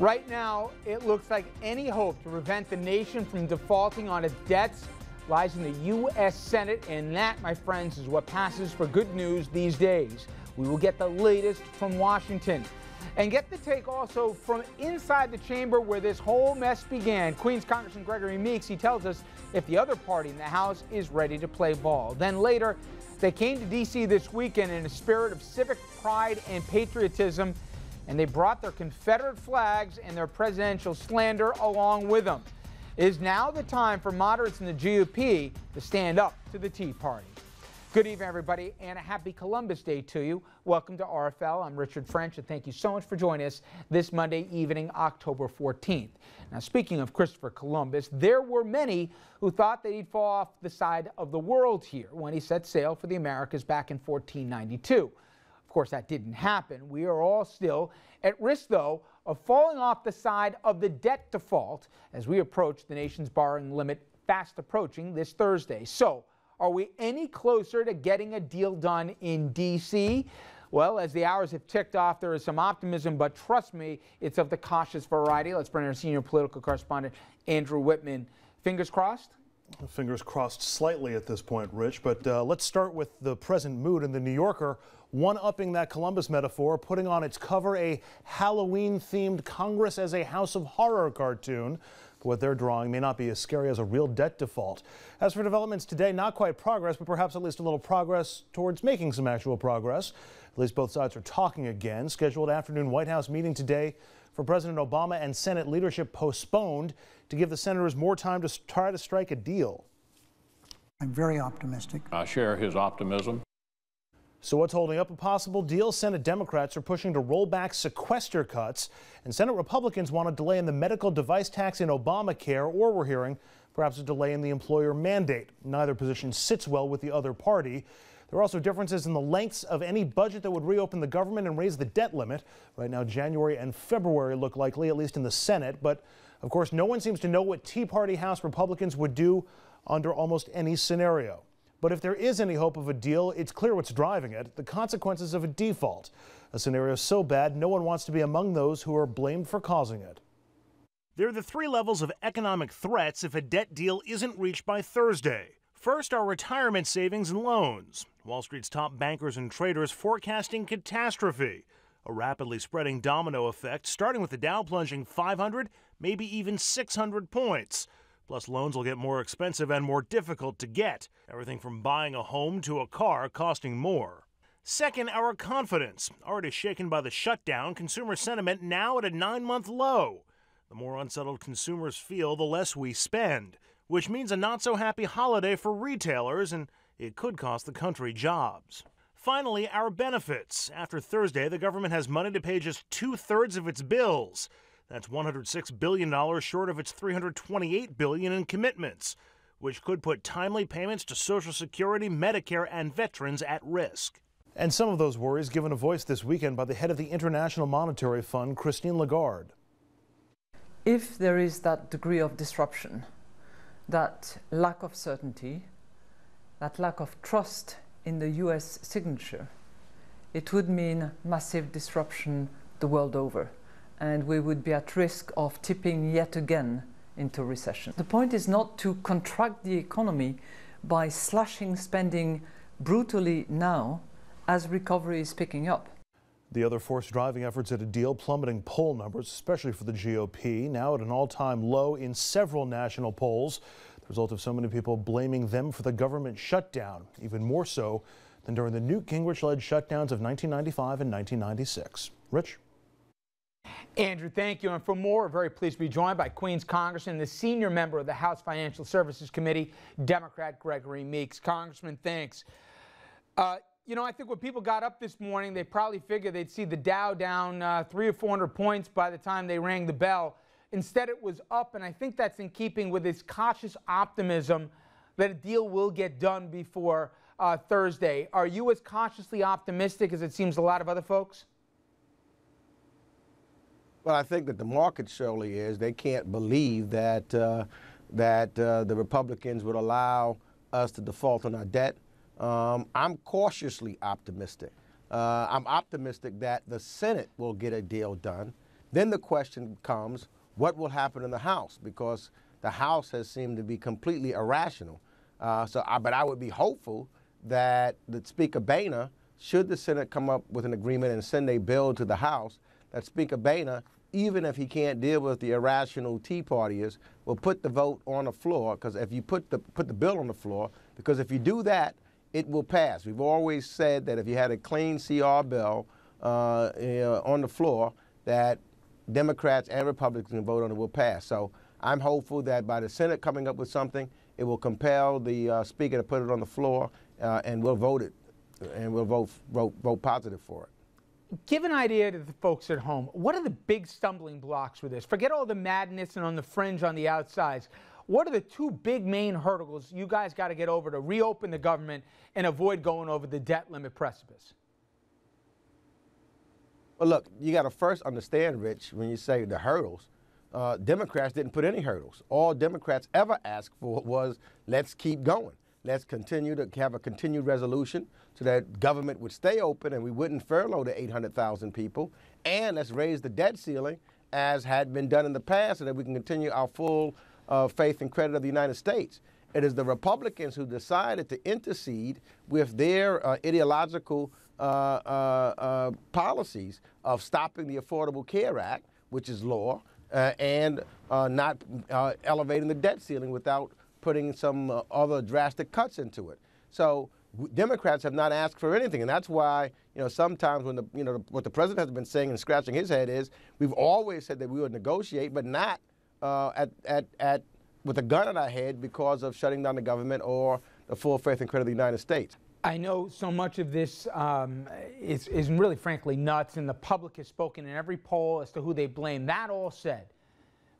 Right now, it looks like any hope to prevent the nation from defaulting on its debts lies in the U.S. Senate, and that, my friends, is what passes for good news these days. We will get the latest from Washington and get the take also from inside the chamber where this whole mess began. Queens Congressman Gregory Meeks, he tells us if the other party in the House is ready to play ball. Then later, they came to D.C. this weekend in a spirit of civic pride and patriotism, and they brought their Confederate flags and their presidential slander along with them. It is now the time for moderates in the GOP to stand up to the Tea Party. Good evening, everybody, and a happy Columbus Day to you. Welcome to RFL. I'm Richard French, and thank you so much for joining us this Monday evening, October 14th. Now, speaking of Christopher Columbus, there were many who thought that he'd fall off the side of the world here when he set sail for the Americas back in 1492. Of course, that didn't happen. We are all still at risk, though, of falling off the side of the debt default as we approach the nation's borrowing limit fast approaching this Thursday. So, are we any closer to getting a deal done in D.C.? Well, as the hours have ticked off, there is some optimism, but trust me, it's of the cautious variety. Let's bring our senior political correspondent, Andrew Whitman. Fingers crossed? Fingers crossed slightly at this point, Rich, but let's start with the present mood in the New Yorker, one-upping that Columbus metaphor, putting on its cover a Halloween-themed Congress as a House of Horror cartoon. But what they're drawing may not be as scary as a real debt default. As for developments today, not quite progress, but perhaps at least a little progress towards making some actual progress. At least both sides are talking again. Scheduled afternoon White House meeting today for President Obama and Senate leadership postponed to give the senators more time to try to strike a deal. I'm very optimistic. I share his optimism. So what's holding up a possible deal? Senate Democrats are pushing to roll back sequester cuts, and Senate Republicans want a delay in the medical device tax in Obamacare, or we're hearing perhaps a delay in the employer mandate. Neither position sits well with the other party. There are also differences in the lengths of any budget that would reopen the government and raise the debt limit. Right now, January and February look likely, at least in the Senate. But, of course, no one seems to know what Tea Party House Republicans would do under almost any scenario. But if there is any hope of a deal, it's clear what's driving it: the consequences of a default. A scenario so bad, no one wants to be among those who are blamed for causing it. There are the three levels of economic threats if a debt deal isn't reached by Thursday. First are retirement savings and loans. Wall Street's top bankers and traders forecasting catastrophe. A rapidly spreading domino effect, starting with the Dow plunging 500, maybe even 600 points. Plus, loans will get more expensive and more difficult to get. Everything from buying a home to a car costing more. Second, our confidence. Already shaken by the shutdown, consumer sentiment now at a 9-month low. The more unsettled consumers feel, the less we spend, which means a not-so-happy holiday for retailers, and it could cost the country jobs. Finally, our benefits. After Thursday, the government has money to pay just 2/3 of its bills. That's $106 billion short of its $328 billion in commitments, which could put timely payments to Social Security, Medicare, and veterans at risk. And some of those worries given a voice this weekend by the head of the International Monetary Fund, Christine Lagarde. If there is that degree of disruption, that lack of certainty, that lack of trust in the US signature, it would mean massive disruption the world over, and we would be at risk of tipping yet again into recession. The point is not to contract the economy by slashing spending brutally now as recovery is picking up. The other force driving efforts at a deal, plummeting poll numbers, especially for the GOP, now at an all-time low in several national polls. The result of so many people blaming them for the government shutdown, even more so than during the Newt Gingrich-led shutdowns of 1995 and 1996. Rich? Andrew, thank you. And for more, we're very pleased to be joined by Queens Congressman, the senior member of the House Financial Services Committee, Democrat Gregory Meeks. Congressman, thanks. You know, I think when people got up this morning, they probably figured they'd see the Dow down 300 or 400 points by the time they rang the bell. Instead, it was up, and I think that's in keeping with this cautious optimism that a deal will get done before Thursday. Are you as cautiously optimistic as it seems a lot of other folks? Well, I think that the market surely is. They can't believe that the Republicans would allow us to default on our debt. I'm cautiously optimistic. I'm optimistic that the Senate will get a deal done. Then the question comes, what will happen in the House? Because the House has seemed to be completely irrational. But I would be hopeful that the Speaker Boehner, should the Senate come up with an agreement and send a bill to the House, that Speaker Boehner, even if he can't deal with the irrational Tea Partiers, will put the vote on the floor. Because if you put the bill on the floor, because if you do that, it will pass. We've always said that if you had a clean CR bill on the floor, that Democrats and Republicans can vote on it, will pass. So I'm hopeful that by the Senate coming up with something, it will compel the Speaker to put it on the floor, and we'll vote it, and we'll vote positive for it. Give an idea to the folks at home. What are the big stumbling blocks with this? Forget all the madness and on the fringe on the outsides. What are the two big main hurdles you guys got to get over to reopen the government and avoid going over the debt limit precipice? Well, look, you got to first understand, Rich, when you say the hurdles, Democrats didn't put any hurdles. All Democrats ever asked for was, let's keep going. Let's continue to have a continued resolution so that government would stay open and we wouldn't furlough the 800,000 people. And let's raise the debt ceiling as had been done in the past so that we can continue our full faith and credit of the United States. It is the Republicans who decided to intercede with their ideological policies of stopping the Affordable Care Act, which is law, and not elevating the debt ceiling without putting some other drastic cuts into it. So Democrats have not asked for anything, and that's why sometimes when what the president has been saying and scratching his head is, we've always said that we would negotiate, but not with a gun in our head because of shutting down the government or the full faith and credit of the United States. I know so much of this is really, frankly, nuts, and the public has spoken in every poll as to who they blame. That all said,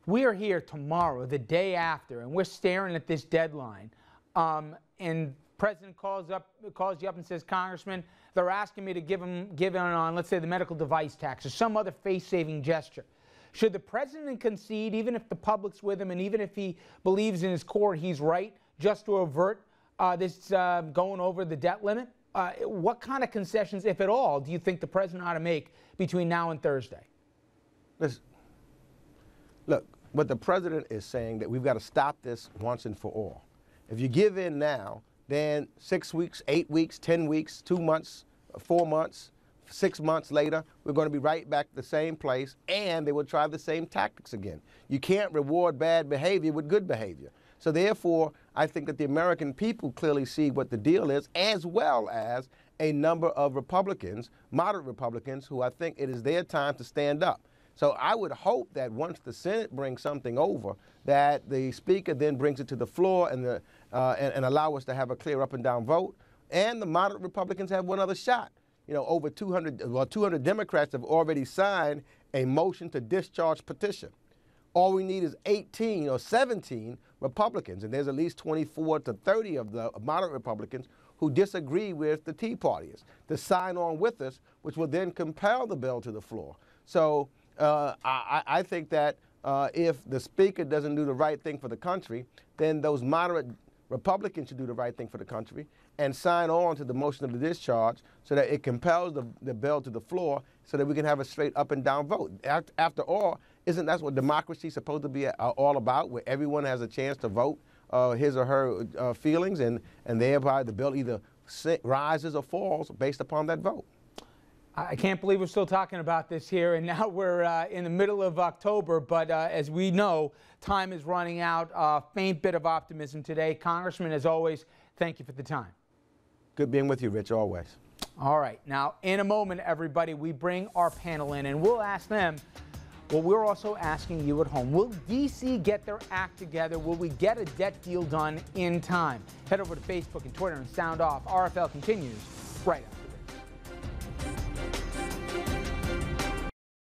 we are here tomorrow, the day after, and we're staring at this deadline. And the president calls you up and says, Congressman, they're asking me to give in on, let's say, the medical device tax or some other face-saving gesture. Should the president concede, even if the public's with him and even if he believes in his core he's right, just to avert this going over the debt limit? What kind of concessions, if at all, do you think the president ought to make between now and Thursday? Listen, look, what the president is saying that we've got to stop this once and for all. If you give in now, then 6 weeks, 8 weeks, 10 weeks, 2 months, 4 months, 6 months later, we're going to be right back at the same place, and they will try the same tactics again. You can't reward bad behavior with good behavior. So therefore, I think that the American people clearly see what the deal is, as well as a number of Republicans, moderate Republicans, who I think it is their time to stand up. So I would hope that once the Senate brings something over, that the Speaker then brings it to the floor and allow us to have a clear up and down vote. And the moderate Republicans have one other shot. Over 200 Democrats have already signed a motion to discharge petition. All we need is 18 or 17 Republicans, and there's at least 24 to 30 of the moderate Republicans who disagree with the Tea Partiers to sign on with us, which will then compel the bill to the floor. So I think that if the Speaker doesn't do the right thing for the country, then those moderate Republicans should do the right thing for the country and sign on to the motion of the discharge so that it compels the bill to the floor so that we can have a straight up and down vote. After all, isn't that what democracy is supposed to be all about, where everyone has a chance to vote his or her feelings, and thereby the bill either rises or falls based upon that vote? I can't believe we're still talking about this here, and now we're in the middle of October, but as we know, time is running out. Faint bit of optimism today. Congressman, as always, thank you for the time. Good being with you, Rich, always. All right. Now, in a moment, everybody, we bring our panel in, and we'll ask them what we're also asking you at home. Will D.C. get their act together? Will we get a debt deal done in time? Head over to Facebook and Twitter and sound off. RFL continues right after.